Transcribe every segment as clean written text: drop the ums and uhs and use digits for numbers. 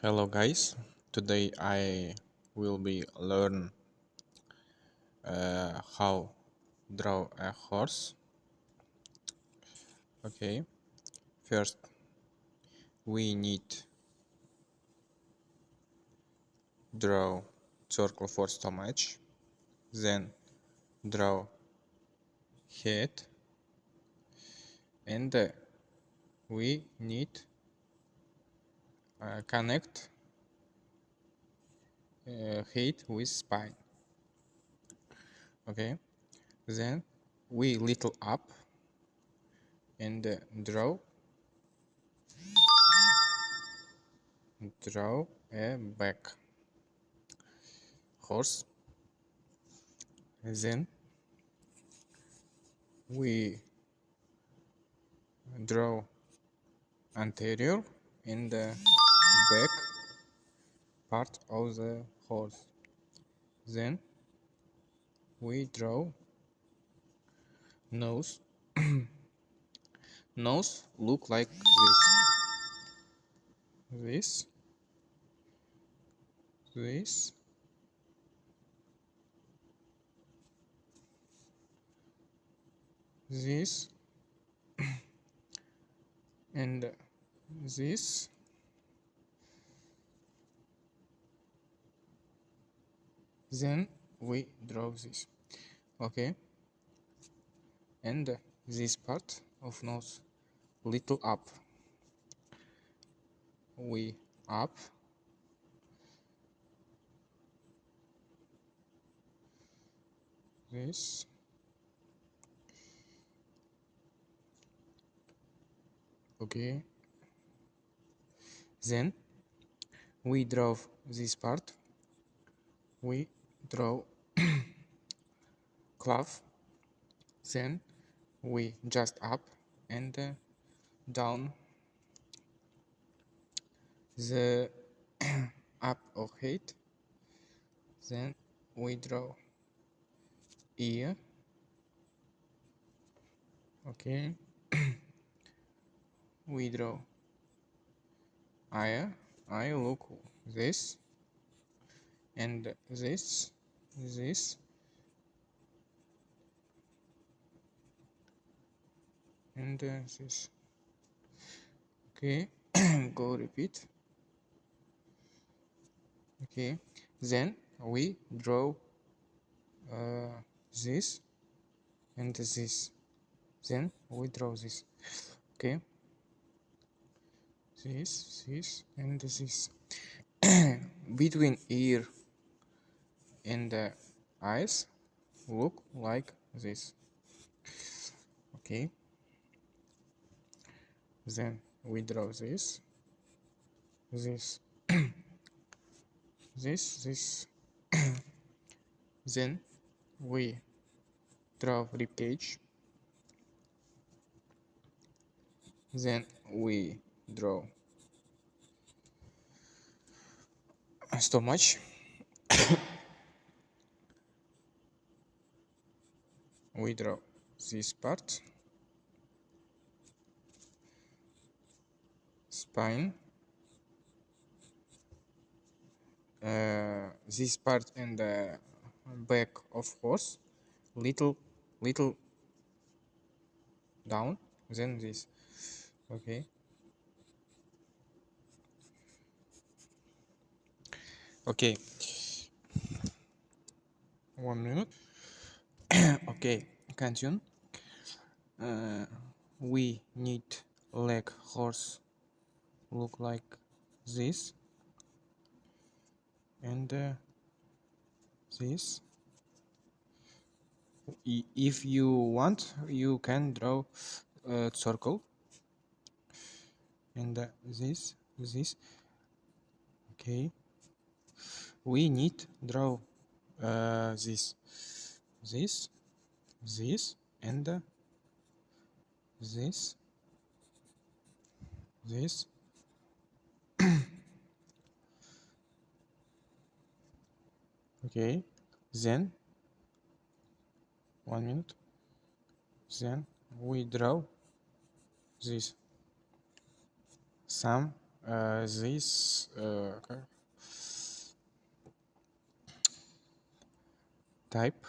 Hello guys, today I will be learn how draw a horse. Okay, first we need draw circle for stomach, then draw head, and we need connect head with spine. Okay, then we little up and draw a back horse. Then we draw anterior in the back part of the horse. Then we draw nose. Nose look like this, this, this, and this. Then we draw this. Okay, and this part of nose little up. We up. This. Okay. Then we draw this part. We draw clav. Then we just up and down the up of head. Then we draw ear. Okay, we draw eye. Eye look this and this and this. Okay, go repeat. Okay, then we draw this and this. Then we draw this. Okay, this and this. Between ear and the eyes look like this. Okay, then we draw this this then we draw rib cage, then we draw stomach, we draw this part, spine, this part and the back of horse, little down, then this. Okay, okay, 1 minute. Okay, continue. We need leg horse look like this and this. If you want, you can draw a circle and this. Okay, we need draw this and this okay, then 1 minute, then we draw this some this type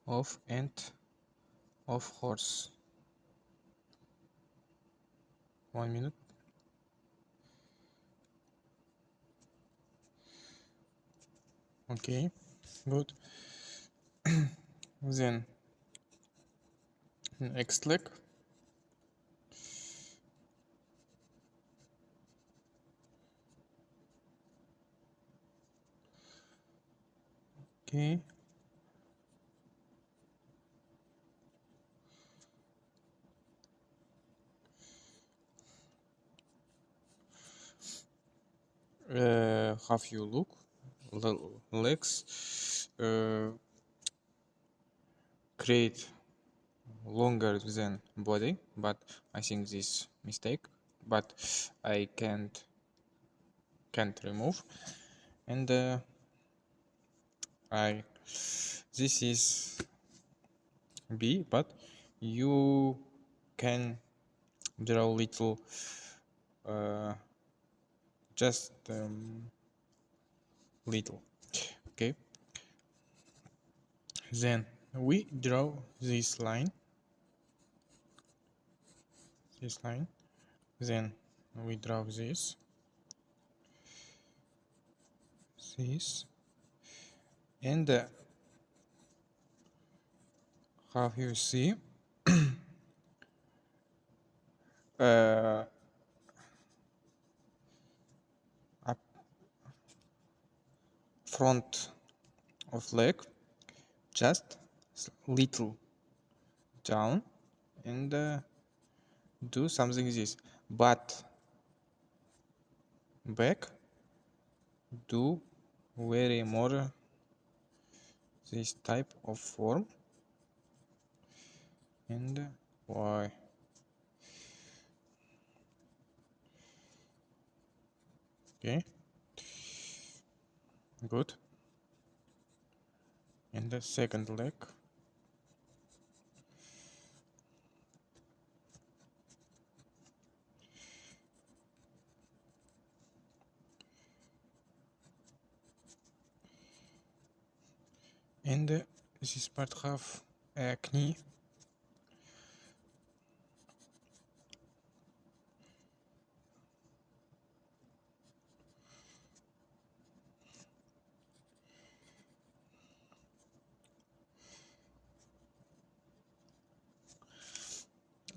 of ant of horse. 1 minute. Okay, good. Then next leg. Okay. Have you look legs create longer than body, but I think this mistake, but I can't remove, and I this is B, but you can draw little just little. Okay, then we draw this line, then we draw this, and how you see uh, up front of leg just little down, and do something this, but back do very more this type of form, and why. Okay, good. And the second leg, and this part have a knee.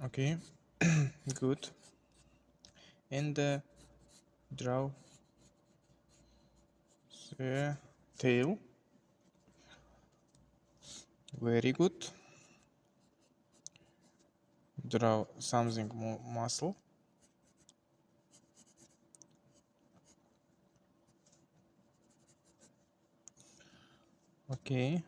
Okay, good. And draw the tail. Very good. Draw something more muscle. Okay.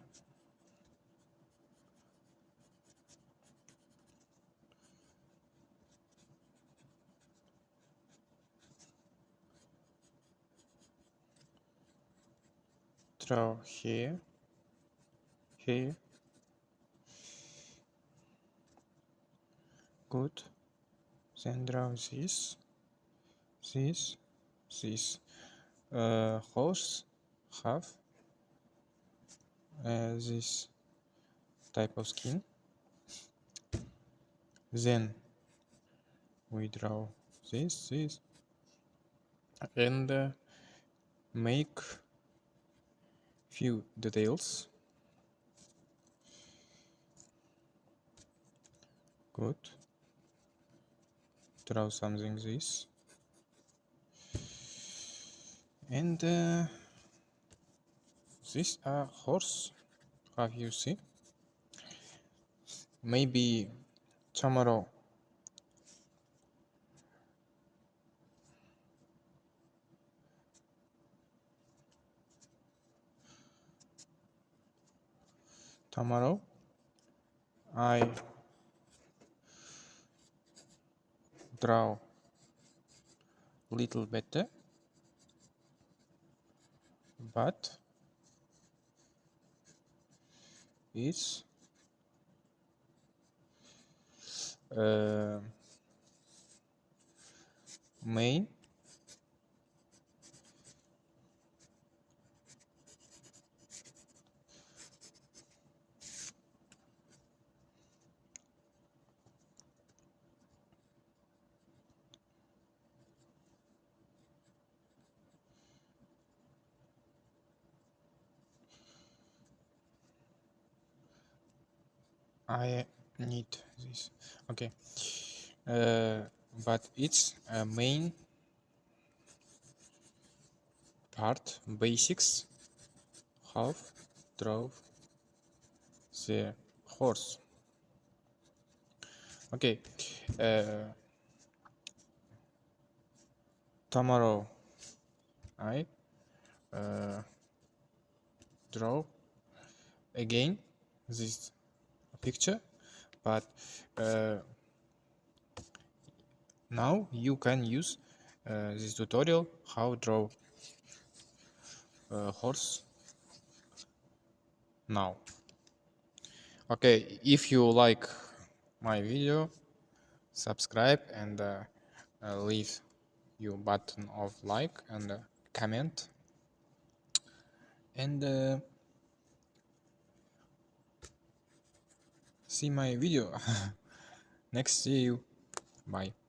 Draw here. Here. Good. Then draw this. This. This. Horse have this type of skin. Then we draw this, and make few details. Good. Draw something this, and this a horse. Have you see? Maybe tomorrow. Tomorrow I draw little better, but it's main I need this. Okay. But it's a main part basics half draw the horse. Okay. Uh, Tomorrow I draw again this picture, but uh, now you can use this tutorial how draw horse now. Okay, if you like my video, subscribe and leave your button of like and comment and see my video. Next, see you. Bye.